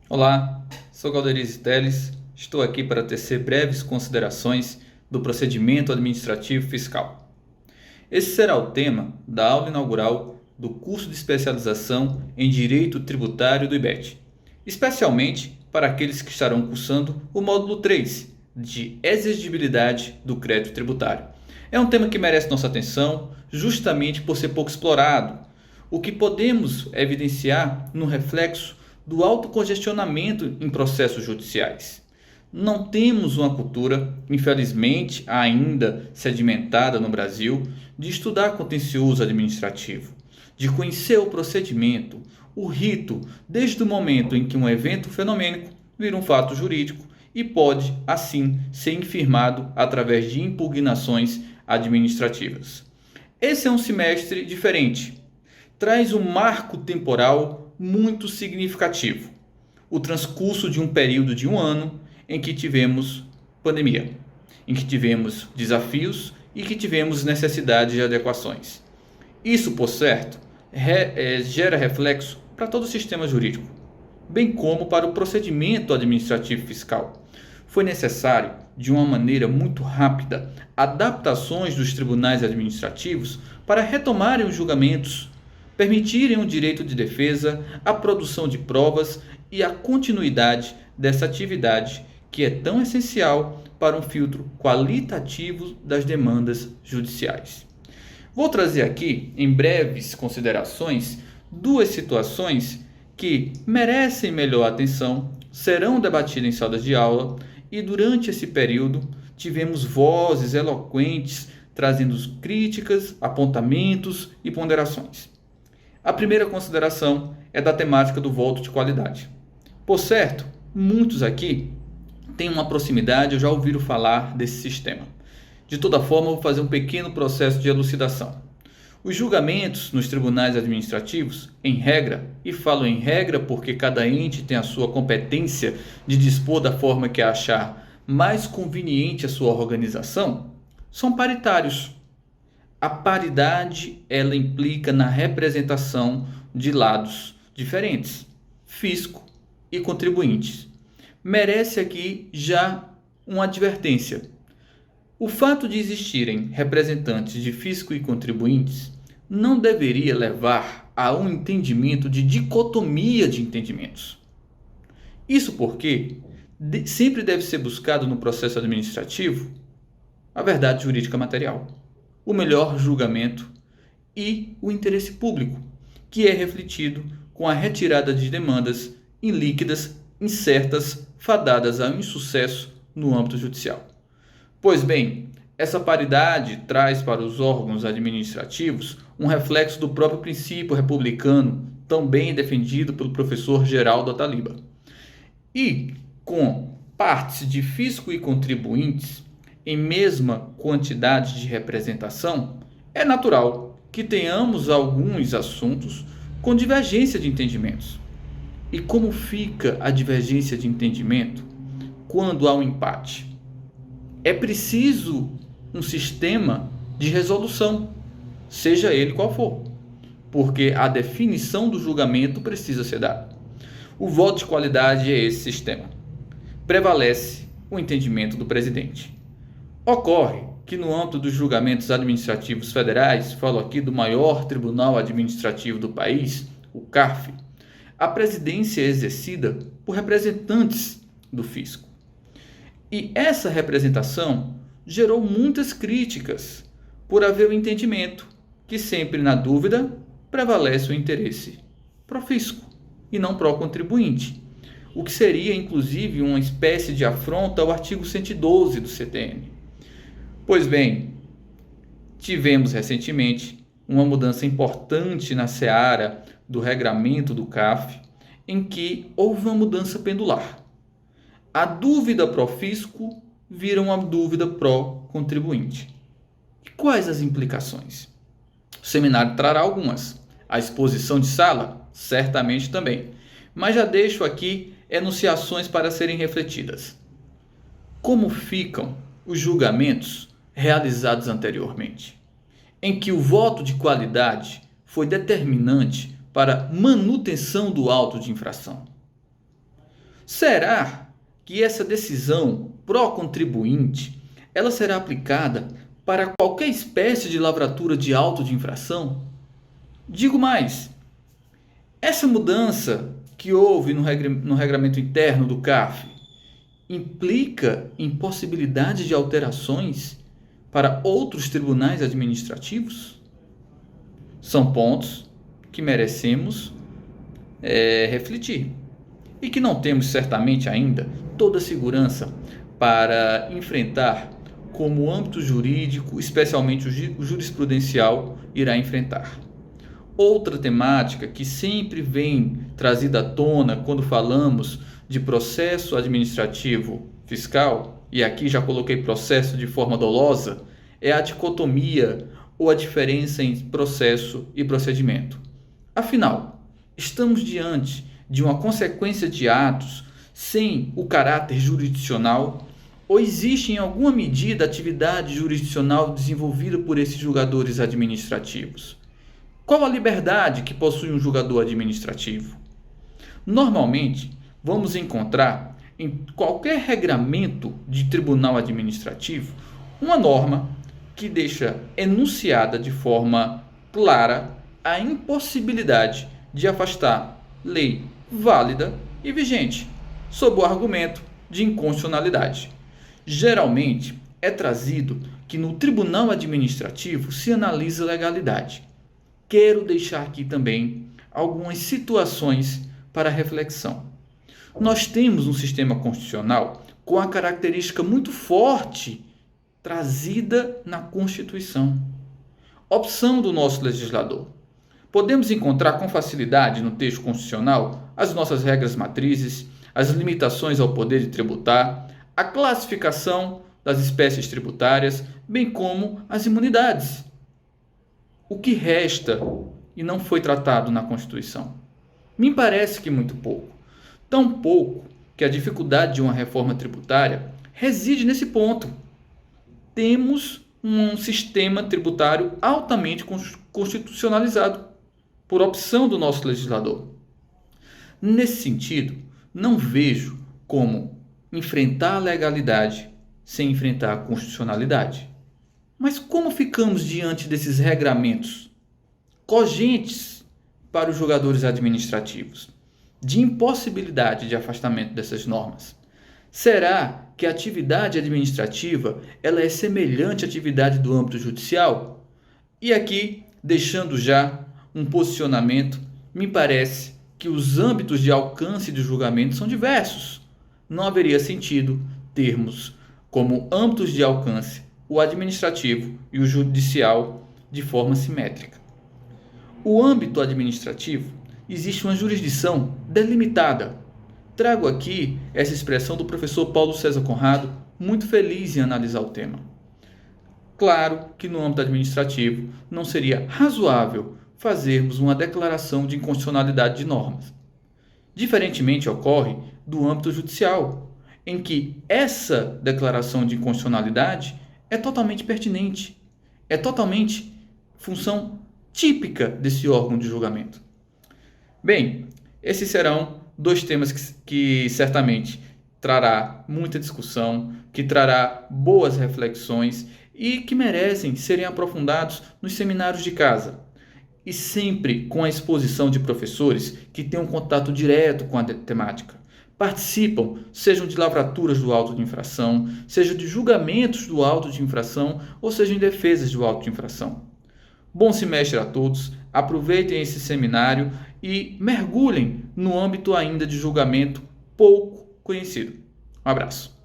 Olá, sou Galderize Teles, estou aqui para tecer breves considerações do procedimento administrativo fiscal. Esse será o tema da aula inaugural do curso de especialização em Direito Tributário do IBET, especialmente para aqueles que estarão cursando o módulo 3 de exigibilidade do crédito tributário. É um tema que merece nossa atenção justamente por ser pouco explorado, o que podemos evidenciar no reflexo do autocongestionamento em processos judiciais. Não temos uma cultura, infelizmente ainda sedimentada no Brasil, de estudar contencioso administrativo, de conhecer o procedimento, o rito, desde o momento em que um evento fenomênico vira um fato jurídico e pode, assim, ser infirmado através de impugnações administrativas. Esse é um semestre diferente. Traz um marco temporal muito significativo. O transcurso de um período de um ano em que tivemos pandemia, em que tivemos desafios e que tivemos necessidade de adequações. Isso, por certo, gera reflexo para todo o sistema jurídico, bem como para o procedimento administrativo fiscal. Foi necessário, de uma maneira muito rápida, adaptações dos tribunais administrativos para retomarem os julgamentos, permitirem o direito de defesa, a produção de provas e a continuidade dessa atividade que é tão essencial para um filtro qualitativo das demandas judiciais. Vou trazer aqui, em breves considerações, duas situações que merecem melhor atenção, serão debatidas em salas de aula e durante esse período tivemos vozes eloquentes trazendo críticas, apontamentos e ponderações. A primeira consideração é da temática do voto de qualidade. Por certo, muitos aqui têm uma proximidade ou já ouviram falar desse sistema. De toda forma, vou fazer um pequeno processo de elucidação. Os julgamentos nos tribunais administrativos, em regra, e falo em regra porque cada ente tem a sua competência de dispor da forma que achar mais conveniente a sua organização, são paritários. A paridade ela implica na representação de lados diferentes, fisco e contribuintes. Merece aqui já uma advertência. O fato de existirem representantes de fisco e contribuintes não deveria levar a um entendimento de dicotomia de entendimentos. Isso porque sempre deve ser buscado no processo administrativo a verdade jurídica material, o melhor julgamento e o interesse público, que é refletido com a retirada de demandas ilíquidas, incertas, fadadas ao insucesso no âmbito judicial. Pois bem, essa paridade traz para os órgãos administrativos um reflexo do próprio princípio republicano, tão bem defendido pelo professor Geraldo Ataliba. E com partes de fisco e contribuintes em mesma quantidade de representação, é natural que tenhamos alguns assuntos com divergência de entendimentos. E como fica a divergência de entendimento quando há um empate? É preciso um sistema de resolução, seja ele qual for, porque a definição do julgamento precisa ser dada. O voto de qualidade é esse sistema. Prevalece o entendimento do presidente. Ocorre que no âmbito dos julgamentos administrativos federais, falo aqui do maior tribunal administrativo do país, o CARF, a presidência é exercida por representantes do fisco. E essa representação gerou muitas críticas por haver o entendimento que sempre na dúvida prevalece o interesse pró-fisco e não pró-contribuinte, o que seria inclusive uma espécie de afronta ao artigo 112 do CTN. Pois bem, tivemos recentemente uma mudança importante na seara do regramento do CARF, em que houve uma mudança pendular. A dúvida pró-fisco vira uma dúvida pró-contribuinte. E quais as implicações? O seminário trará algumas. A exposição de sala, certamente também. Mas já deixo aqui enunciações para serem refletidas. Como ficam os julgamentos realizados anteriormente, em que o voto de qualidade foi determinante para manutenção do auto de infração? Será que essa decisão pró-contribuinte ela será aplicada para qualquer espécie de lavratura de auto de infração? Digo mais, essa mudança que houve no regramento interno do CARF implica em possibilidade de alterações para outros tribunais administrativos? São pontos que merecemos refletir e que não temos certamente ainda toda a segurança para enfrentar como o âmbito jurídico, especialmente o jurisprudencial, irá enfrentar. Outra temática que sempre vem trazida à tona quando falamos de processo administrativo fiscal, e aqui já coloquei processo de forma dolosa, é a dicotomia ou a diferença entre processo e procedimento. Afinal, estamos diante de uma consequência de atos sem o caráter jurisdicional, ou existe em alguma medida atividade jurisdicional desenvolvida por esses julgadores administrativos? Qual a liberdade que possui um julgador administrativo? Normalmente, vamos encontrar em qualquer regramento de tribunal administrativo uma norma que deixa enunciada de forma clara a impossibilidade de afastar lei válida e vigente, sob o argumento de inconstitucionalidade. Geralmente, é trazido que no tribunal administrativo se analisa legalidade. Quero deixar aqui também algumas situações para reflexão. Nós temos um sistema constitucional com a característica muito forte trazida na Constituição. Opção do nosso legislador. Podemos encontrar com facilidade no texto constitucional as nossas regras matrizes, as limitações ao poder de tributar, a classificação das espécies tributárias, bem como as imunidades. O que resta e não foi tratado na Constituição? Me parece que muito pouco. Tão pouco que a dificuldade de uma reforma tributária reside nesse ponto. Temos um sistema tributário altamente constitucionalizado, por opção do nosso legislador. Nesse sentido, não vejo como enfrentar a legalidade sem enfrentar a constitucionalidade. Mas como ficamos diante desses regramentos cogentes para os julgadores administrativos, de impossibilidade de afastamento dessas normas? Será que a atividade administrativa ela é semelhante à atividade do âmbito judicial? E aqui, deixando já um posicionamento, me parece que os âmbitos de alcance de julgamento são diversos. Não haveria sentido termos como âmbitos de alcance o administrativo e o judicial de forma simétrica. O âmbito administrativo existe uma jurisdição delimitada. Trago aqui essa expressão do professor Paulo César Conrado, muito feliz em analisar o tema. Claro que no âmbito administrativo não seria razoável fazermos uma declaração de inconstitucionalidade de normas. Diferentemente ocorre do âmbito judicial, em que essa declaração de inconstitucionalidade é totalmente pertinente, é totalmente função típica desse órgão de julgamento. Bem, esses serão dois temas que certamente trará muita discussão, que trará boas reflexões e que merecem serem aprofundados nos seminários de casa. E sempre com a exposição de professores que têm um contato direto com a temática. Participam, sejam de lavraturas do auto de infração, sejam de julgamentos do auto de infração ou sejam em defesas do auto de infração. Bom semestre a todos, aproveitem esse seminário e mergulhem no âmbito ainda de julgamento pouco conhecido. Um abraço.